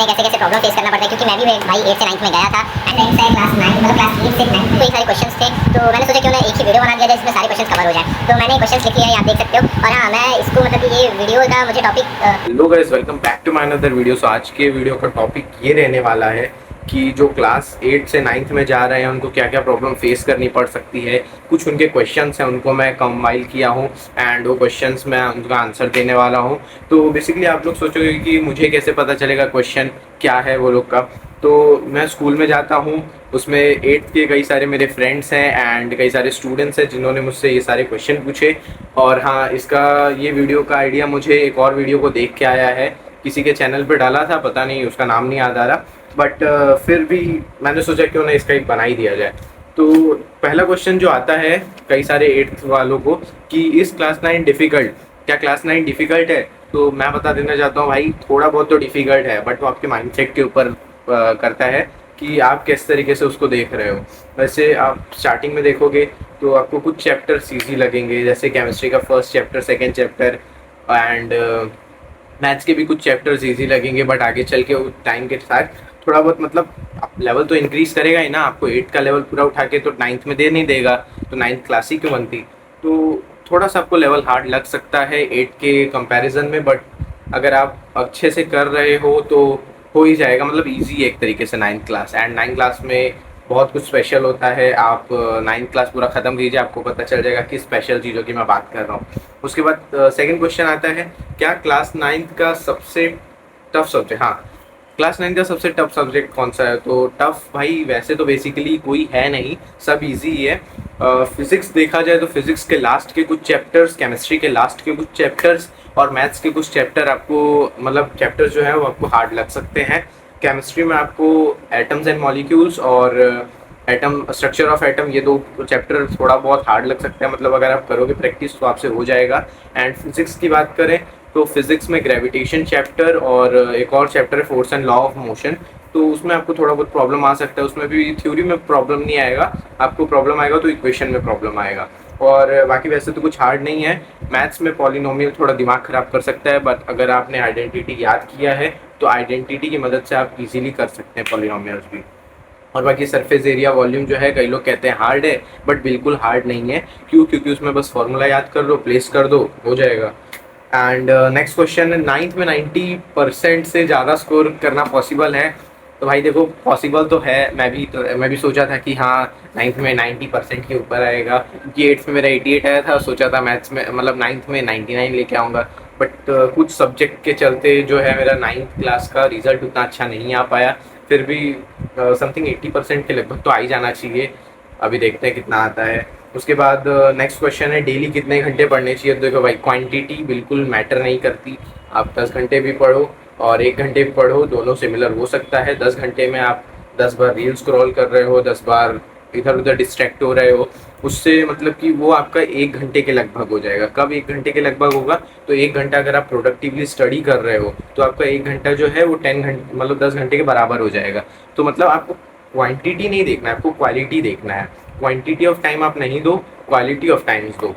हैं, कैसे कैसे प्रॉब्लम फेस करना पड़ता है, क्योंकि मैं भी भाई 8 से 9 में गया था एंड देन से क्लास 9 मतलब क्लास 8 से 9 कोई सारे क्वेश्चंस थे, तो मैंने सोचा क्यों ना एक ही वीडियो बना दिया जाए जिसमें सारे क्वेश्चंस कवर हो जाए। तो मैंने क्वेश्चंस लिखे हैं, आप देख सकते हो। और हाँ, मैं इसको मतलब कि ये वीडियो का मुझे topic hello guys, welcome back to my another video. So आज के वीडियो का टॉपिक ये रहने वाला है कि जो क्लास 8 से 9 में जा रहे हैं उनको क्या क्या प्रॉब्लम फेस करनी पड़ सकती है। कुछ उनके क्वेश्चंस हैं, उनको मैं कंपाइल किया हूँ एंड वो क्वेश्चंस मैं उनका आंसर देने वाला हूँ। तो बेसिकली आप लोग सोचोगे कि मुझे कैसे पता चलेगा क्वेश्चन क्या है वो लोग का। तो मैं स्कूल में जाता हूँ, उसमें 8th के कई सारे मेरे फ्रेंड्स हैं एंड कई सारे स्टूडेंट्स हैं जिन्होंने मुझसे ये सारे क्वेश्चन पूछे। और हाँ, इसका ये वीडियो का आइडिया मुझे एक और वीडियो को देख के आया है, किसी के चैनल पे डाला था, पता नहीं उसका नाम नहीं याद आ रहा, बट फिर भी मैंने सोचा क्यों ना इसका एक बना ही दिया जाए। तो पहला क्वेश्चन जो आता है कई सारे 8th वालों को कि इस क्लास 9 डिफ़िकल्ट, क्या क्लास 9 डिफ़िकल्ट है? तो मैं बता देना चाहता हूँ भाई, थोड़ा बहुत तो डिफ़िकल्ट है, बट वो आपके माइंडसेट के ऊपर करता है कि आप किस तरीके से उसको देख रहे हो। वैसे आप स्टार्टिंग में देखोगे तो आपको कुछ चैप्टर्स ईजी लगेंगे, जैसे केमिस्ट्री का first chapter, second chapter and maths के भी कुछ चैप्टर्स ईजी लगेंगे, बट आगे चल के टाइम के साथ थोड़ा बहुत मतलब लेवल तो इंक्रीज करेगा ही ना। आपको 8 का लेवल पूरा उठा के तो 9th में दे नहीं देगा, तो 9th क्लास ही क्यों बनती। तो थोड़ा सा आपको लेवल हार्ड लग सकता है 8 के कंपैरिजन में, बट अगर आप अच्छे से कर रहे हो तो हो ही जाएगा। मतलब इजी है एक तरीके से 9th class. And 9th class में बहुत कुछ स्पेशल होता है। आप 9th क्लास पूरा ख़त्म कीजिए, आपको पता चल जाएगा कि स्पेशल चीज़ों की मैं बात कर रहा हूँ। उसके बाद सेकंड क्वेश्चन आता है, क्या क्लास 9th का सबसे टफ सब्जेक्ट, हाँ, क्लास 9 का सबसे टफ सब्जेक्ट कौन सा है? तो टफ भाई वैसे तो बेसिकली कोई है नहीं, सब इजी ही है। फिज़िक्स देखा जाए तो फिज़िक्स के लास्ट के कुछ चैप्टर्स, केमिस्ट्री के लास्ट के कुछ चैप्टर्स और मैथ्स के कुछ चैप्टर आपको मतलब चैप्टर्स जो है वो आपको हार्ड लग सकते हैं। केमिस्ट्री में आपको एटम्स एंड मॉलिक्यूल्स और एटम, स्ट्रक्चर ऑफ एटम, ये दो चैप्टर थोड़ा बहुत हार्ड लग सकता है, मतलब अगर आप करोगे प्रैक्टिस तो आपसे हो जाएगा। एंड फिज़िक्स की बात करें तो फिज़िक्स में ग्रेविटेशन चैप्टर और एक और चैप्टर है force and law of motion, तो उसमें आपको थोड़ा बहुत प्रॉब्लम आ सकता है। उसमें भी थ्योरी में प्रॉब्लम नहीं आएगा, आपको प्रॉब्लम आएगा तो इक्वेशन में प्रॉब्लम आएगा। और बाकी वैसे तो कुछ हार्ड नहीं है। मैथ्स में पॉलिनोमियल थोड़ा दिमाग ख़राब कर सकता है, बट अगर आपने आइडेंटिटी याद किया है तो आइडेंटिटी की मदद से आप इजीली कर सकते हैं पॉलिनोमियल्स भी। और बाकी सरफेस एरिया वॉल्यूम जो है कई लोग कहते हैं हार्ड है, बट बिल्कुल हार्ड नहीं है। क्यों? क्योंकि उसमें बस फॉर्मूला याद कर लो, प्लेस कर दो, हो जाएगा। एंड नेक्स्ट क्वेश्चन है, 9th में 90% से ज़्यादा स्कोर करना पॉसिबल है? तो भाई देखो, पॉसिबल तो है। मैं भी सोचा था कि हाँ 9th में 90% के ऊपर आएगा, क्योंकि 8th में मेरा 88 आया था। सोचा था मैथ्स में मतलब 9th में 99 लेके आऊँगा, बट कुछ सब्जेक्ट के चलते जो है मेरा 9th क्लास का रिजल्ट उतना अच्छा नहीं आ पाया। फिर भी समथिंग 80% के लगभग तो आ ही जाना चाहिए। अभी देखते हैं कितना आता है। उसके बाद नेक्स्ट क्वेश्चन है, डेली कितने घंटे पढ़ने चाहिए? तो देखो भाई, क्वांटिटी बिल्कुल मैटर नहीं करती। आप 10 घंटे भी पढ़ो और 1 घंटे भी पढ़ो, दोनों सिमिलर हो सकता है। 10 घंटे में आप 10 बार रील स्क्रॉल कर रहे हो, 10 बार इधर उधर डिस्ट्रैक्ट हो रहे हो, उससे मतलब कि वो आपका 1 घंटे के लगभग हो जाएगा। कब 1 घंटे के लगभग होगा? तो 1 घंटा अगर आप प्रोडक्टिवली स्टडी कर रहे हो तो आपका 1 घंटा जो है वो 10 घंटे मतलब 10 घंटे के बराबर हो जाएगा। तो मतलब आपको क्वांटिटी नहीं देखना है, आपको क्वालिटी देखना है। क्वांटिटी ऑफ टाइम आप नहीं दो, क्वालिटी ऑफ टाइम्स दो।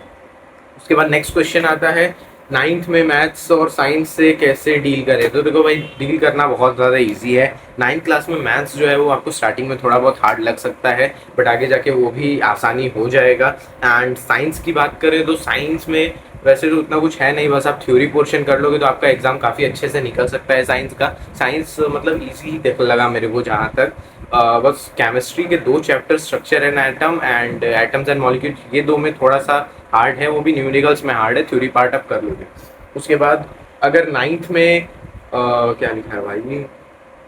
उसके बाद नेक्स्ट क्वेश्चन आता है, 9th में मैथ्स और साइंस से कैसे डील करें? तो देखो भाई, डील करना बहुत ज़्यादा इजी है। 9th क्लास में मैथ्स जो है वो आपको स्टार्टिंग में थोड़ा बहुत हार्ड लग सकता है, बट आगे जाके वो भी आसानी हो जाएगा। एंड साइंस की बात करें तो साइंस में वैसे तो उतना कुछ है नहीं, बस आप थ्योरी पोर्शन कर लोगे तो आपका एग्जाम काफ़ी अच्छे से निकल सकता है साइंस का। साइंस मतलब ईजी ही देख लगा मेरे को जहाँ तक। बस केमिस्ट्री के 2 chapter, structure and atom and atoms and molecule, ये 2 में थोड़ा सा हार्ड है, वो भी न्यूमेरिकल्स में हार्ड है, थ्योरी पार्ट आप कर लोगे। उसके बाद अगर 9th में क्या लिखा है भाई,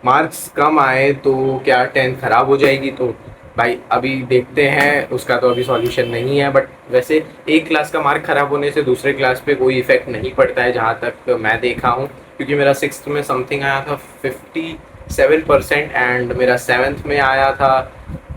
मार्क्स कम आए तो क्या 10th खराब हो जाएगी? तो भाई अभी देखते हैं, उसका तो अभी सॉल्यूशन नहीं है। बट वैसे एक क्लास का मार्क खराब होने से दूसरे क्लास पे कोई इफेक्ट नहीं पड़ता है, जहाँ तक मैं देखा हूँ। क्योंकि मेरा 6th में समथिंग आया था 57% एंड मेरा 7th में आया था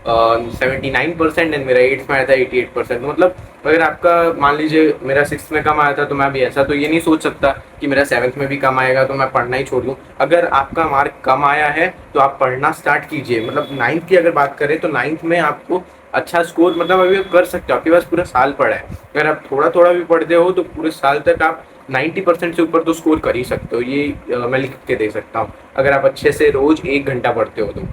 79% एंड मेरा 8th में आया था 88%। मतलब अगर आपका मान लीजिए मेरा 6th में कम आया था, तो मैं भी ऐसा तो ये नहीं सोच सकता कि मेरा 7th में भी कम आएगा तो मैं पढ़ना ही छोड़ दूँ। अगर आपका मार्क कम आया है तो आप पढ़ना स्टार्ट कीजिए। मतलब 9th की अगर बात करें तो 9th में आपको अच्छा स्कोर मतलब अभी आप कर सकते हो, आपके पास पूरा साल पड़ा है। अगर आप थोड़ा थोड़ा भी पढ़ते हो तो पूरे साल तक आप 90% से ऊपर तो स्कोर कर ही सकते हो, ये मैं लिख के दे सकता हूँ, अगर आप अच्छे से रोज़ 1 घंटा पढ़ते हो तो।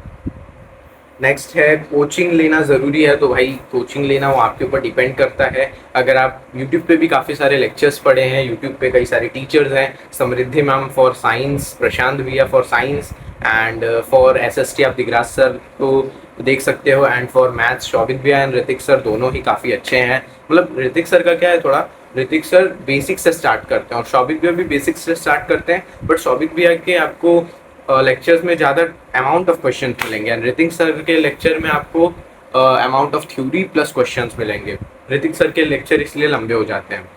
नेक्स्ट है कोचिंग लेना ज़रूरी है, तो भाई कोचिंग लेना वो आपके ऊपर डिपेंड करता है। अगर आप यूट्यूब पे भी काफ़ी सारे लेक्चर्स पढ़े हैं, यूट्यूब पे कई सारे टीचर्स हैं, समृद्धि मैम फॉर साइंस, प्रशांत भैया for science, and for SST आप दिगराज सर को देख सकते हो, एंड फॉर मैथ्स शौबिक भैया एंड ऋतिक सर दोनों ही काफ़ी अच्छे हैं। मतलब ऋतिक सर का क्या है, थोड़ा ऋतिक सर बेसिक से स्टार्ट करते हैं और शौबिक भैया भी बेसिक से स्टार्ट करते हैं, बट शौबिक भैया के आपको लेक्चर्स में ज़्यादा अमाउंट ऑफ क्वेश्चन मिलेंगे एंड ऋतिक सर के लेक्चर में आपको amount of theory plus questions मिलेंगे। ऋतिक सर के लेक्चर इसलिए लंबे हो जाते हैं।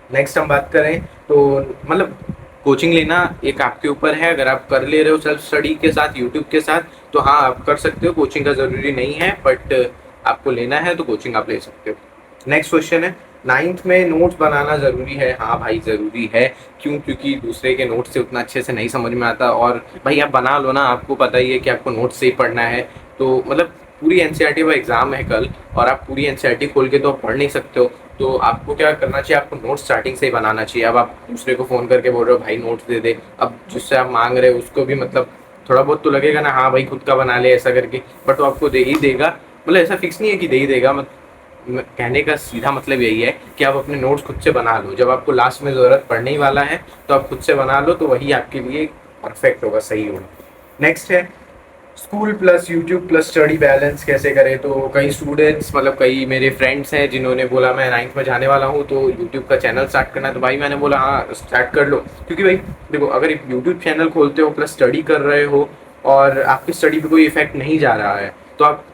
नेक्स्ट हम बात करें तो मतलब कोचिंग लेना एक आपके ऊपर है, अगर आप कर ले रहे हो सेल्फ स्टडी के साथ यूट्यूब के साथ तो हाँ आप कर सकते हो, कोचिंग का ज़रूरी नहीं है, बट आपको लेना है तो कोचिंग आप ले सकते हो। नेक्स्ट क्वेश्चन है 9th में नोट्स बनाना ज़रूरी है? हाँ भाई ज़रूरी है। क्यों? क्योंकि दूसरे के नोट्स से उतना अच्छे से नहीं समझ में आता, और भाई आप बना लो ना, आपको पता ही है कि आपको नोट्स से ही पढ़ना है। तो मतलब पूरी एनसीईआरटी का एग्ज़ाम है कल और आप पूरी एनसीईआरटी खोल के तो पढ़ नहीं सकते हो, तो आपको क्या करना चाहिए, आपको नोट्स स्टार्टिंग से ही बनाना चाहिए। अब आप दूसरे को फ़ोन करके बोल रहे हो भाई नोट्स दे दे, अब जिससे आप मांग रहे हो उसको भी मतलब थोड़ा बहुत तो लगेगा ना, हाँ भाई खुद का बना ले ऐसा करके, बट वो आपको दे ही देगा। मतलब ऐसा फिक्स नहीं है कि दे ही देगा, कहने का सीधा मतलब यही है कि आप अपने नोट्स खुद से बना लो, जब आपको लास्ट में ज़रूरत पड़ने ही वाला है तो आप खुद से बना लो, तो वही आपके लिए परफेक्ट होगा, सही होगा। नेक्स्ट है school plus YouTube plus study balance कैसे करें? तो कई स्टूडेंट्स मतलब कई मेरे फ्रेंड्स हैं जिन्होंने बोला मैं 9th में जाने वाला हूँ तो यूट्यूब का चैनल स्टार्ट करना है, तो भाई मैंने बोला हाँ स्टार्ट कर लो, क्योंकि भाई देखो अगर एक यूट्यूब चैनल खोलते हो प्लस स्टडी कर रहे हो और आपकी स्टडी पे कोई इफेक्ट नहीं जा रहा है तो आप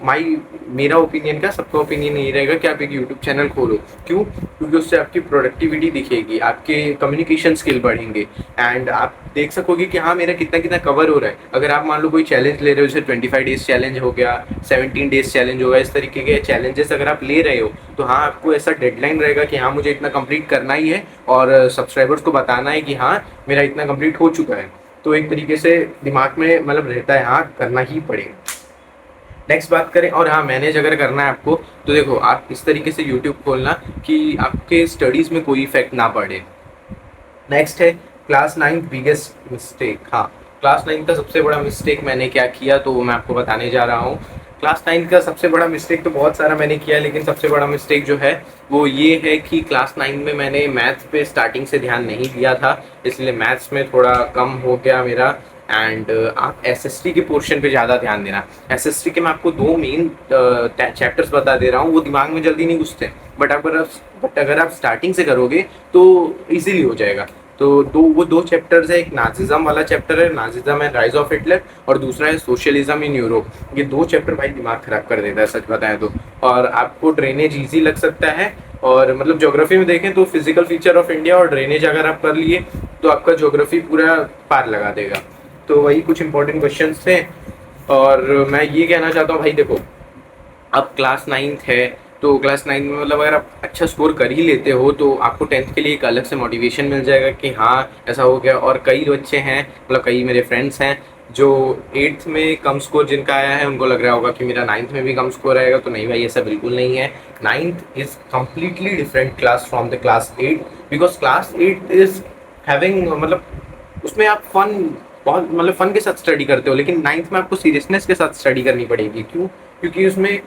मेरा ओपिनियन क्या, सबका ओपिनियन यही रहेगा कि आप एक यूट्यूब चैनल खोलो। क्यों? क्योंकि उससे आपकी प्रोडक्टिविटी दिखेगी, आपके कम्युनिकेशन स्किल बढ़ेंगे एंड आप देख सकोगे कि हाँ मेरा कितना कितना कवर हो रहा है। अगर आप मान लो कोई चैलेंज ले रहे हो, जैसे 25 डेज चैलेंज हो गया, 17 डेज चैलेंज होगा, इस तरीके के चैलेंजेस अगर आप ले रहे हो तो हाँ आपको ऐसा डेडलाइन रहेगा कि हाँ मुझे इतना कंप्लीट करना ही है और सब्सक्राइबर्स को बताना है कि हाँ मेरा इतना कंप्लीट हो चुका है, तो एक तरीके से दिमाग में मतलब रहता है हाँ करना ही पड़ेगा। नेक्स्ट बात करें, और हाँ मैनेज अगर करना है आपको तो देखो आप इस तरीके से यूट्यूब खोलना कि आपके स्टडीज़ में कोई इफेक्ट ना पड़े। नेक्स्ट है क्लास 9th बिगेस्ट मिस्टेक। हाँ क्लास 9th का सबसे बड़ा मिस्टेक मैंने क्या किया तो वो मैं आपको बताने जा रहा हूँ। क्लास 9th का सबसे बड़ा मिस्टेक तो बहुत सारा मैंने किया, लेकिन सबसे बड़ा मिस्टेक जो है वो ये है कि क्लास 9 में मैंने मैथ्स पे स्टार्टिंग से ध्यान नहीं दिया था, इसलिए मैथ्स में थोड़ा कम हो गया मेरा। एंड आप एसएसटी के पोर्शन पे ज़्यादा ध्यान देना। एसएसटी के मैं आपको 2 मेन चैप्टर्स बता दे रहा हूँ, वो दिमाग में जल्दी नहीं घुसते, बट अगर आप स्टार्टिंग से करोगे तो इजीली हो जाएगा। तो वो दो चैप्टर्स है, एक नाजिज्म वाला चैप्टर है, Nazism and rise of Hitler, और दूसरा है सोशलिज्म इन यूरोप। ये 2 चैप्टर भाई दिमाग खराब कर देता है सच बताएं तो, और आपको ड्रेनेज इजी लग सकता है। और मतलब ज्योग्राफी में देखें तो फिजिकल फीचर ऑफ इंडिया और ड्रेनेज अगर आप कर लिए तो आपका ज्योग्राफी पूरा पार लगा देगा। तो वही कुछ इंपॉर्टेंट क्वेश्चंस थे, और मैं ये कहना चाहता हूँ भाई देखो अब क्लास 9th है तो क्लास 9 में मतलब अगर आप अच्छा स्कोर कर ही लेते हो तो आपको 10th के लिए एक अलग से मोटिवेशन मिल जाएगा कि हाँ ऐसा हो गया। और कई बच्चे हैं मतलब कई मेरे फ्रेंड्स हैं जो 8th में कम स्कोर जिनका आया है उनको लग रहा होगा कि मेरा 9th में भी कम स्कोर आएगा, तो नहीं भाई ऐसा बिल्कुल नहीं है। 9th is completely different class from the class 8, because class 8 is having मतलब उसमें आप बहुत मतलब फ़न के साथ स्टडी करते हो, लेकिन 9th में आपको सीरियसनेस के साथ स्टडी करनी पड़ेगी। क्यों? क्योंकि उसमें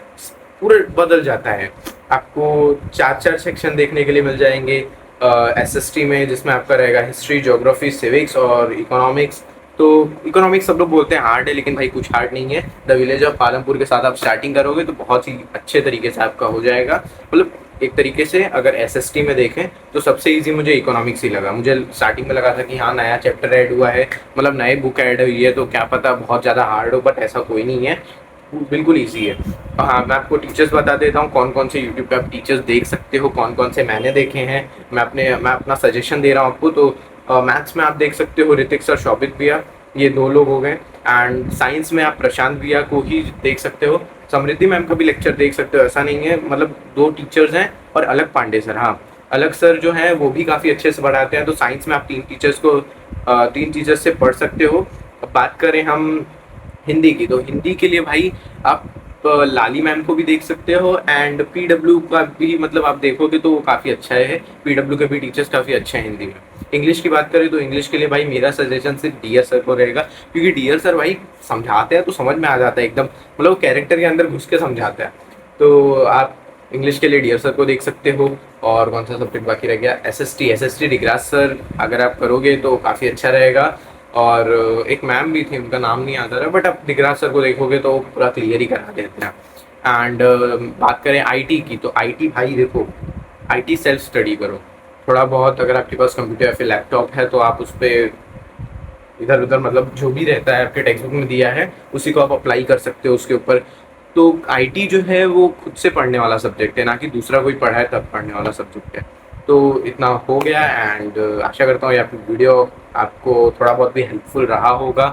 पूरा बदल जाता है, आपको 4 सेक्शन देखने के लिए मिल जाएंगे एसएसटी में, जिसमें आपका रहेगा हिस्ट्री, ज्योग्राफी, सिविक्स और इकोनॉमिक्स। तो इकोनॉमिक्स सब लोग बोलते हैं हार्ड है, लेकिन भाई कुछ हार्ड नहीं है। द विलेज ऑफ पालमपुर के साथ आप स्टार्टिंग करोगे तो बहुत ही अच्छे तरीके से आपका हो जाएगा। मतलब एक तरीके से अगर एसएसटी में देखें तो सबसे इजी मुझे इकोनॉमिक्स ही लगा। मुझे स्टार्टिंग में लगा था कि हाँ नया चैप्टर ऐड हुआ है, मतलब नए बुक ऐड हुई है तो क्या पता बहुत ज़्यादा हार्ड हो, बट ऐसा कोई नहीं है, बिल्कुल ईजी है। हाँ मैं आपको टीचर्स बता देता हूँ कौन कौन से यूट्यूब पे आप टीचर्स देख सकते हो, कौन कौन से मैंने देखे हैं। मैं अपना सजेशन दे रहा हूँ आपको। तो मैथ्स में आप देख सकते हो ऋतिक सर, शौबिक भैया, ये 2 लोग हो गए। एंड साइंस में आप प्रशांत भैया को ही देख सकते हो। समृद्धि मैम का भी लेक्चर देख सकते हो, ऐसा नहीं है, मतलब 2 टीचर्स हैं। और अलग पांडे सर, हाँ अलग सर जो है वो भी काफ़ी अच्छे से पढ़ाते हैं। तो साइंस में आप 3 टीचर्स से पढ़ सकते हो। अब बात करें हम हिंदी की, तो हिंदी के लिए भाई आप लाली मैम को भी देख सकते हो, एंड पीडब्ल्यू का भी मतलब आप देखोगे तो वो काफ़ी अच्छा है। पीडब्ल्यू के भी टीचर्स काफ़ी अच्छे हैं हिंदी में। इंग्लिश की बात करें तो इंग्लिश के लिए भाई मेरा सजेशन सिर्फ डियर सर को रहेगा, क्योंकि डियर सर भाई समझाते हैं तो समझ में आ जाता है एकदम, मतलब वो कैरेक्टर के अंदर घुस के समझाते हैं। तो आप इंग्लिश के लिए डियर सर को देख सकते हो। और कौन सा सब्जेक्ट बाकी रह गया, एसएसटी डिग्रास सर अगर आप करोगे तो काफ़ी अच्छा रहेगा। और एक मैम भी थी, उनका नाम नहीं आता रहा, बट आप डिग्रास सर को देखोगे तो पूरा क्लियर ही करा देते हैं। एंड बात करें आईटी की, तो आईटी भाई देखो, आईटी सेल्फ स्टडी करो थोड़ा बहुत। अगर आपके पास कंप्यूटर या फिर लैपटॉप है तो आप उस पर इधर उधर मतलब जो भी रहता है आपके टेक्स्ट बुक में दिया है उसी को आप अप्लाई कर सकते हो उसके ऊपर। तो आईटी जो है वो खुद से पढ़ने वाला सब्जेक्ट है, ना कि दूसरा कोई पढ़ा है तब पढ़ने वाला सब्जेक्ट है। तो इतना हो गया, एंड आशा करता हूँ ये वीडियो आपको थोड़ा बहुत भी हेल्पफुल रहा होगा।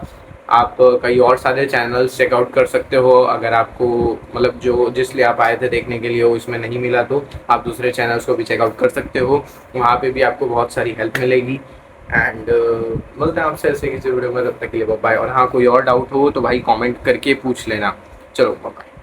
आप कई और सारे चैनल्स चेकआउट कर सकते हो, अगर आपको मतलब जो जिस लिए आप आए थे देखने के लिए वो इसमें नहीं मिला तो आप दूसरे चैनल्स को भी चेकआउट कर सकते हो, वहाँ पे भी आपको बहुत सारी हेल्प मिलेगी। एंड मिलते हैं आपसे ऐसे किसी वीडियो में, तब तक के लिए बाय। और हाँ, कोई और डाउट हो तो भाई कमेंट करके पूछ लेना। चलो बाय।